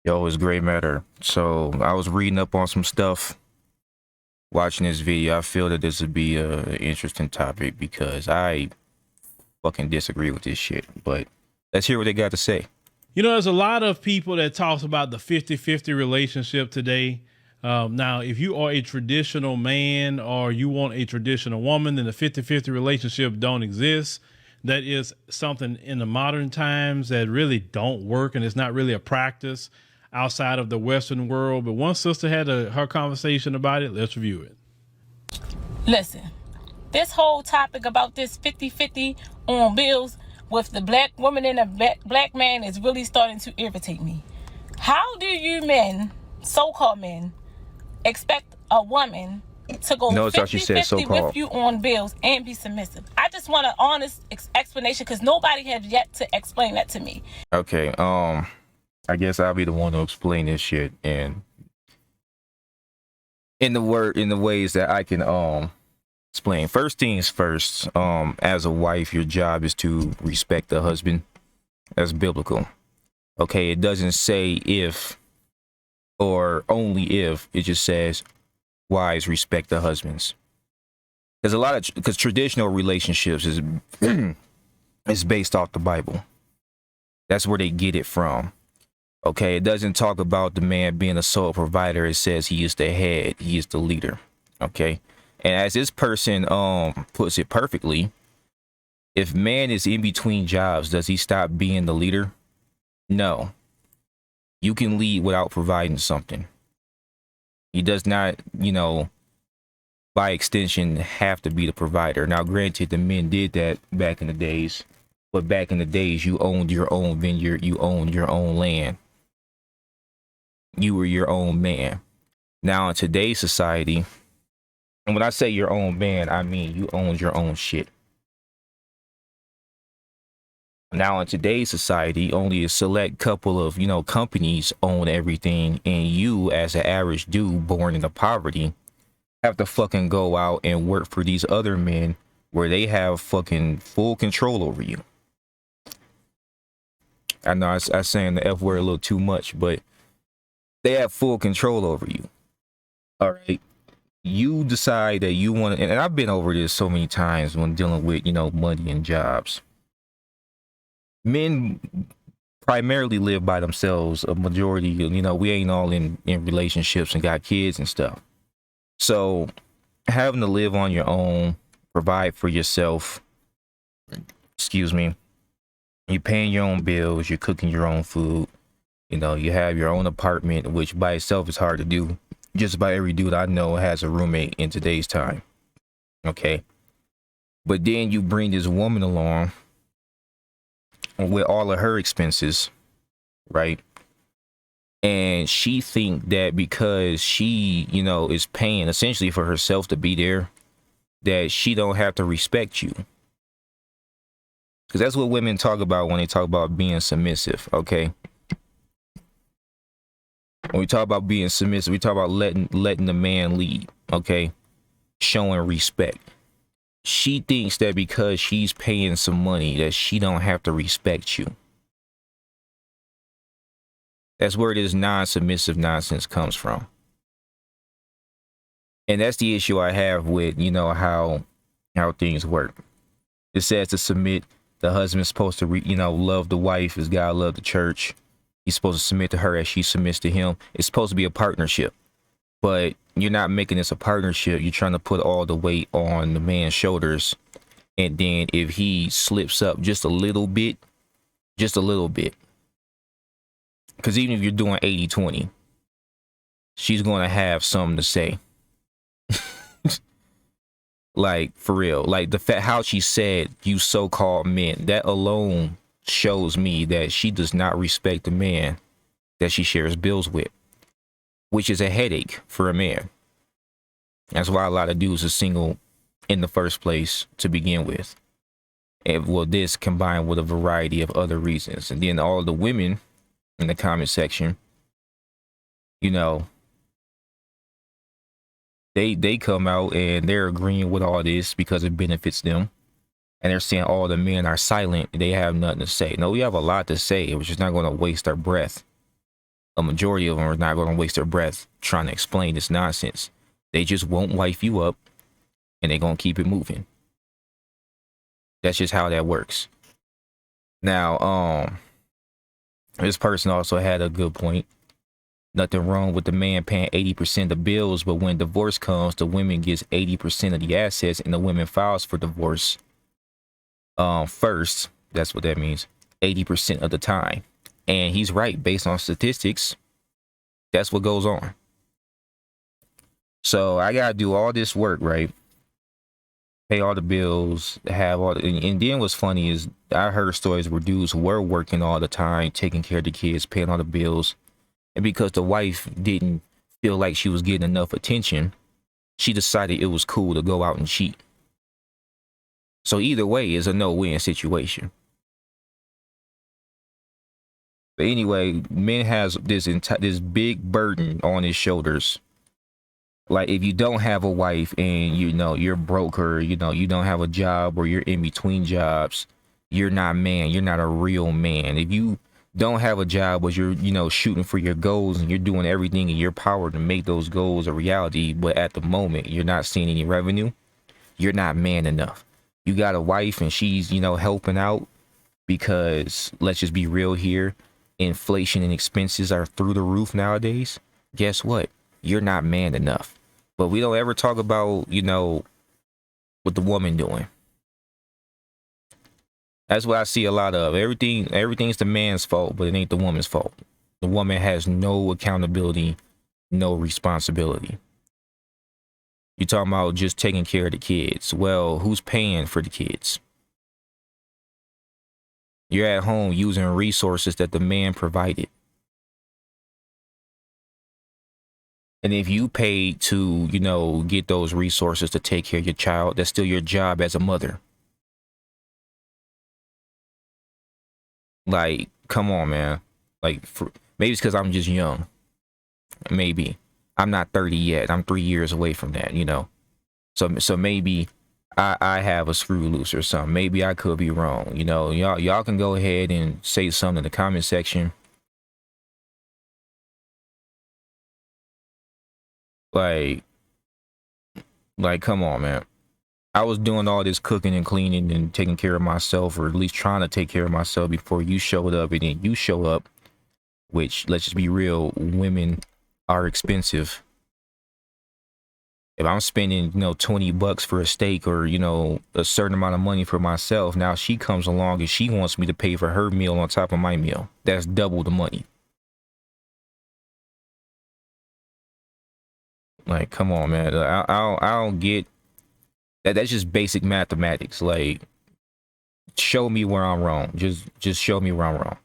Yo, it's great matter. So I was reading up on some stuff, watching this video. I feel that this would be an interesting topic because I fucking disagree with this shit. But let's hear what they got to say. You know, there's a lot of people that talks about the 50-50 relationship today. Now, if you are a traditional man or you want a traditional woman, then the 50-50 relationship don't exist. That is something in the modern times that really don't work, and it's not really a practice outside of the Western world. But one sister had her conversation about it. Let's review it. Listen, this whole topic about this 50-50 on bills with the black woman and the black man is really starting to irritate me. How do you men, so-called men, expect a woman to go Notice how she said 50-50 so-called. with you on bills and be submissive? I just want an honest explanation because nobody has yet to explain that to me. Okay, I guess I'll be the one to explain this shit and in the ways that I can explain. First things first, as a wife, your job is to respect the husband. That's biblical. Okay, it doesn't say if or only if, it just says wives respect the husbands. There's a lot of because traditional relationships is is based off the Bible. That's where they get it from. Okay, it doesn't talk about the man being a sole provider. It says he is the head, he is the leader. Okay, and as this person puts it perfectly, if man is in between jobs, does he stop being the leader? No. You can lead without providing something. He does not, by extension, have to be the provider. Now, granted, the men did that back in the days, but back in the days, you owned your own vineyard, you owned your own land. You were your own man. Now, in today's society, and when I say your own man, I mean you owned your own shit. Now, in today's society, only a select couple of, companies own everything, and you, as an average dude born into poverty, have to fucking go out and work for these other men where they have fucking full control over you. I know I'm saying the F word a little too much, but they have full control over you. All right. You decide that you want to, and I've been over this so many times when dealing with, money and jobs. Men primarily live by themselves. A majority, we ain't all in relationships and got kids and stuff. So having to live on your own, provide for yourself, you're paying your own bills, you're cooking your own food, you have your own apartment, which by itself is hard to do. Just about every dude I know has a roommate in today's time. Okay. But then you bring this woman along with all of her expenses, right? And she think that because she, is paying essentially for herself to be there, that she don't have to respect you. Because that's what women talk about when they talk about being submissive, okay? When we talk about being submissive, we talk about letting the man lead, okay? Showing respect. She thinks that because she's paying some money that she don't have to respect you. That's where this non-submissive nonsense comes from. And that's the issue I have with, how things work. It says to submit. The husband's supposed to, love the wife as God loved the church. He's supposed to submit to her as she submits to him. It's supposed to be a partnership. But you're not making this a partnership. You're trying to put all the weight on the man's shoulders. And then if he slips up just a little bit, because even if you're doing 80-20, she's going to have something to say. Like, for real. Like, the fact how she said, you so-called men, that alone shows me that she does not respect the man that she shares bills with, which is a headache for a man. That's why a lot of dudes are single in the first place to begin with. And well, this combined with a variety of other reasons. And then all the women in the comment section, they come out and they're agreeing with all this because it benefits them. And they're saying all the men are silent. They have nothing to say. No, we have a lot to say. We're just not going to waste our breath a majority of them are not going to waste their breath trying to explain this nonsense. They just won't wife you up, and they're going to keep it moving. That's just how that works. Now, this person also had a good point. Nothing wrong with the man paying 80% of bills, but when divorce comes, the woman gets 80% of the assets, and the woman files for divorce first. That's what that means. 80% of the time. And he's right. Based on statistics, that's what goes on. So I gotta do all this work, right? Pay all the bills, have all the, and then what's funny is I heard stories where dudes were working all the time, taking care of the kids, paying all the bills. And because the wife didn't feel like she was getting enough attention, she decided it was cool to go out and cheat. So either way is a no-win situation. But anyway, men has this big burden on his shoulders. Like if you don't have a wife and you're broke, or you don't have a job, or you're in between jobs, you're not man. You're not a real man. If you don't have a job, but you're shooting for your goals and you're doing everything in your power to make those goals a reality, but at the moment you're not seeing any revenue, you're not man enough. You got a wife and she's helping out, because let's just be real here, inflation and expenses are through the roof nowadays. Guess what? You're not man enough. But we don't ever talk about what the woman doing. That's what I see a lot of. Everything's the man's fault, but it ain't the woman's fault. The woman has no accountability, no responsibility. You talking about just taking care of the kids. Well, who's paying for the kids? You're at home using resources that the man provided. And if you paid to, get those resources to take care of your child, that's still your job as a mother. Like, come on, man. Like, maybe it's because I'm just young. Maybe. I'm not 30 yet. I'm 3 years away from that, So maybe I have a screw loose or something. Maybe I could be wrong. Y'all can go ahead and say something in the comment section. Like, come on, man. I was doing all this cooking and cleaning and taking care of myself, or at least trying to take care of myself, before you showed up. And then you show up, which, let's just be real, women are expensive. If I'm spending, $20 for a steak, or, a certain amount of money for myself, now she comes along and she wants me to pay for her meal on top of my meal. That's double the money. Like, come on, man. I don't get that. That's just basic mathematics. Like, show me where I'm wrong. Just show me where I'm wrong.